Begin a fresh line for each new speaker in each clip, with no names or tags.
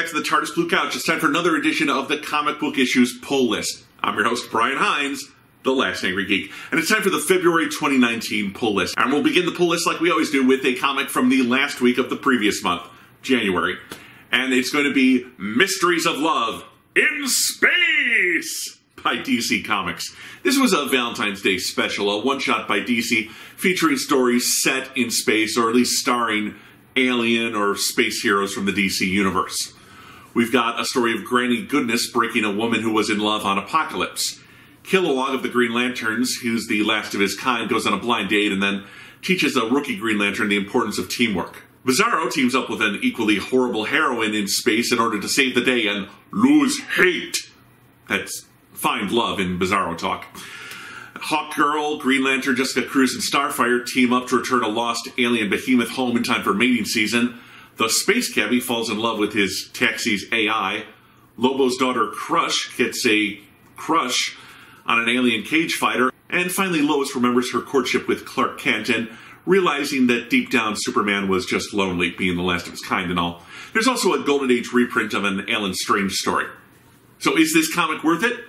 back to the TARDIS Blue Couch. It's time for another edition of the Comic Book Issues Pull List. I'm your host, Brian Heinz, the Last Angry Geek, and it's time for the February 2019 Pull List. And we'll begin the pull list like we always do with a comic from the last week of the previous month, January. And it's going to be Mysteries of Love in Space by DC Comics. This was a Valentine's Day special, a one-shot by DC featuring stories set in space, or at least starring alien or space heroes from the DC universe. We've got a story of Granny Goodness breaking a woman who was in love on Apocalypse. Kilowog of the Green Lanterns, who's the last of his kind, goes on a blind date and then teaches a rookie Green Lantern the importance of teamwork. Bizarro teams up with an equally horrible heroine in space in order to save the day and lose hate. That's find love in Bizarro talk. Hawkgirl, Green Lantern, Jessica Cruz, and Starfire team up to return a lost alien behemoth home in time for mating season. The Space Cabbie falls in love with his taxi's AI. Lobo's daughter, Crush, gets a crush on an alien cage fighter. And finally, Lois remembers her courtship with Clark Kent and realizing that deep down Superman was just lonely, being the last of his kind and all. There's also a Golden Age reprint of an Alan Strange story. So is this comic worth it?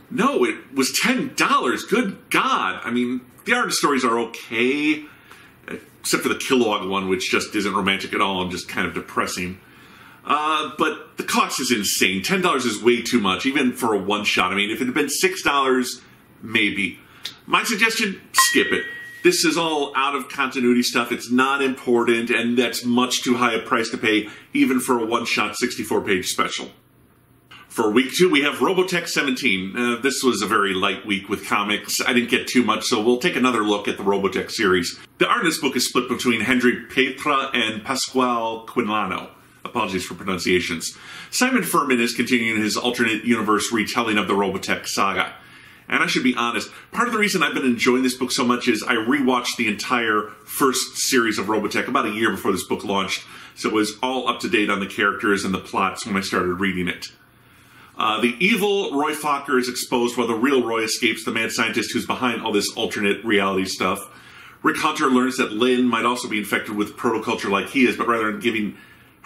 No, it was $10. Good God. I mean, the art and stories are okay, except for the Kilowog one, which just isn't romantic at all and just kind of depressing. But the cost is insane. $10 is way too much, even for a one-shot. I mean, if it had been $6, maybe. My suggestion, skip it. This is all out-of-continuity stuff. It's not important, and that's much too high a price to pay, even for a one-shot 64-page special. For week 2, we have Robo Tech 17. This was a very light week with comics. I didn't get too much, so we'll take another look at the Robo Tech series. The art in this book is split between Hendrik Petra and Pasquale Quinlano. Apologies for pronunciations. Simon Furman is continuing his alternate universe retelling of the Robo Tech saga. And I should be honest, part of the reason I've been enjoying this book so much is I rewatched the entire first series of Robo Tech about a year before this book launched, so it was all up to date on the characters and the plots when I started reading it. The evil Roy Fokker is exposed while the real Roy escapes the mad scientist who's behind all this alternate reality stuff. Rick Hunter learns that Lynn might also be infected with protoculture like he is, but rather than giving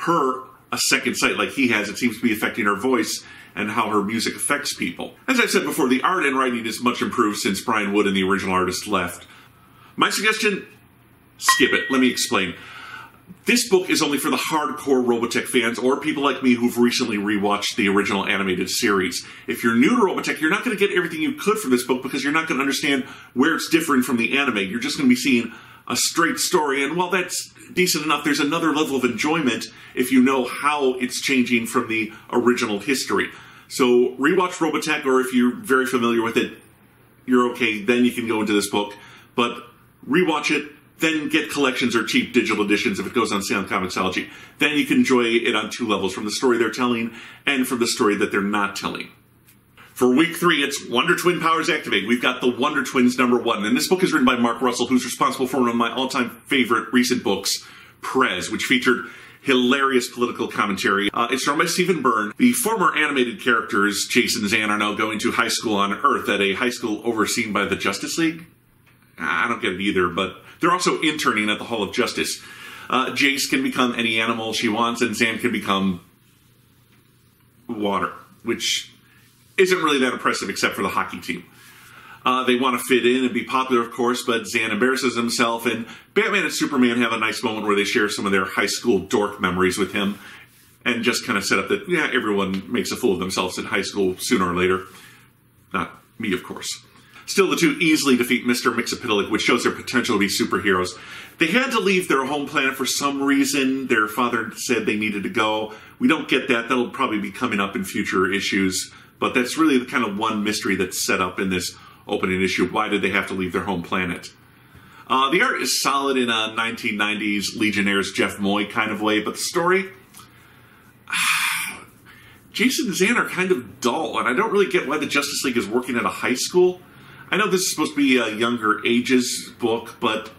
her a second sight like he has, it seems to be affecting her voice and how her music affects people. As I've said before, the art and writing is much improved since Brian Wood and the original artist left. My suggestion, skip it. Let me explain. This book is only for the hardcore Robotech fans or people like me who've recently rewatched the original animated series. If you're new to Robotech, you're not going to get everything you could from this book because you're not going to understand where it's different from the anime. You're just going to be seeing a straight story, and while that's decent enough, there's another level of enjoyment if you know how it's changing from the original history. So rewatch Robotech, or if you're very familiar with it, you're okay, then you can go into this book. But rewatch it, then get collections or cheap digital editions if it goes on sale in Comixology. Then you can enjoy it on two levels, from the story they're telling and from the story that they're not telling. For week 3, it's Wonder Twin Powers Activate. We've got the Wonder Twins #1. And this book is written by Mark Russell, who's responsible for one of my all-time favorite recent books, Prez, which featured hilarious political commentary. It's drawn by Stephen Byrne. The former animated characters, Jason and Zan, are now going to high school on Earth at a high school overseen by the Justice League. I don't get it either, but they're also interning at the Hall of Justice. Jace can become any animal she wants, and Zan can become water, which isn't really that impressive except for the hockey team. They want to fit in and be popular, of course, but Zan embarrasses himself, and Batman and Superman have a nice moment where they share some of their high school dork memories with him, and just kind of set up that, yeah, everyone makes a fool of themselves in high school sooner or later. Not me, of course. Still, the two easily defeat Mr. Mxyzptlk, which shows their potential to be superheroes. They had to leave their home planet for some reason. Their father said they needed to go. We don't get that. That'll probably be coming up in future issues. But that's really the kind of one mystery that's set up in this opening issue. Why did they have to leave their home planet? The art is solid in a 1990s Legionnaires Jeff Moy kind of way, but the story... Jason and Zan are kind of dull, and I don't really get why the Justice League is working at a high school. I know this is supposed to be a younger ages book, but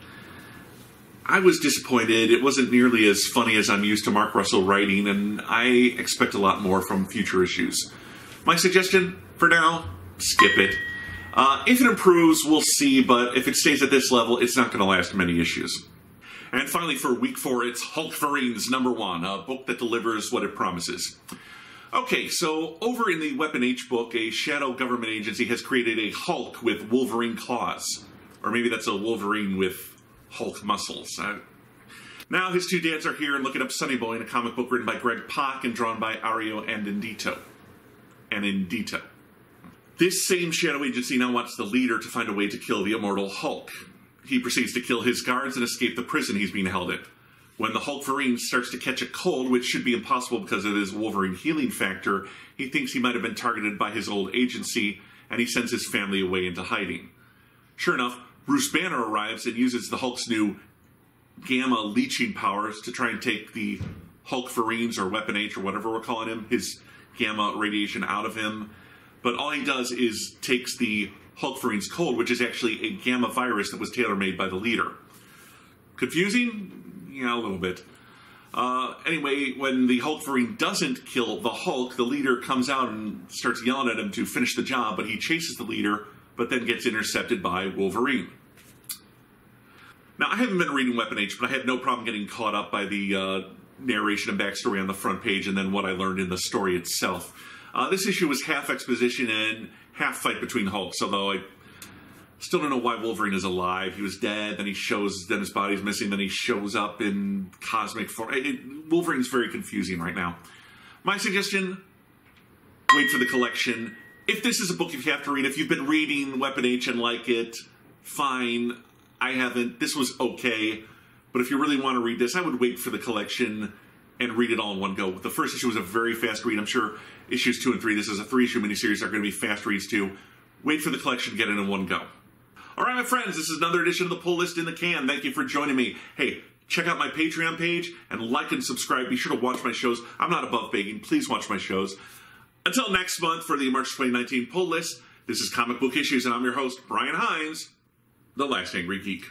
I was disappointed. It wasn't nearly as funny as I'm used to Mark Russell writing, and I expect a lot more from future issues. My suggestion, for now, skip it. If it improves, we'll see, but if it stays at this level, it's not going to last many issues. And finally, for week 4, it's Hulk Vereen's #1, a book that delivers what it promises. Okay, so over in the Weapon H book, a shadow government agency has created a Hulk with Wolverine claws. Or maybe that's a Wolverine with Hulk muscles. Now his 2 dads are here and looking up Sonny Boy in a comic book written by Greg Pak and drawn by Ario Anindito. This same shadow agency now wants the leader to find a way to kill the immortal Hulk. He proceeds to kill his guards and escape the prison he's being held in. When the Hulk Vereen starts to catch a cold, which should be impossible because of his Wolverine healing factor, he thinks he might have been targeted by his old agency, and he sends his family away into hiding. Sure enough, Bruce Banner arrives and uses the Hulk's new gamma leeching powers to try and take the Hulk Vereens, or Weapon H, or whatever we're calling him, his gamma radiation out of him. But all he does is takes the Hulk Vereen's cold, which is actually a gamma virus that was tailor-made by the leader. Confusing? Yeah, a little bit. Anyway, when the Hulk Vereen doesn't kill the Hulk, the leader comes out and starts yelling at him to finish the job, but he chases the leader, but then gets intercepted by Wolverine. Now, I haven't been reading Weapon H, but I had no problem getting caught up by the narration and backstory on the front page and then what I learned in the story itself. This issue was half exposition and half fight between Hulks, although I still don't know why Wolverine is alive. He was dead, then his body's missing, then he shows up in cosmic form. Wolverine's very confusing right now. My suggestion, wait for the collection. If this is a book you have to read, if you've been reading Weapon H and like it, fine. I haven't. This was okay. But if you really want to read this, I would wait for the collection and read it all in one go. The first issue was a very fast read. I'm sure issues 2 and 3, this is a 3-issue miniseries, are going to be fast reads too. Wait for the collection, get it in one go. All right, my friends, this is another edition of the Pull List in the Can. Thank you for joining me. Hey, check out my Patreon page and like and subscribe. Be sure to watch my shows. I'm not above begging. Please watch my shows. Until next month for the March 2019 Pull List, this is Comic Book Issues, and I'm your host, Brian Heinz, the Last Angry Geek.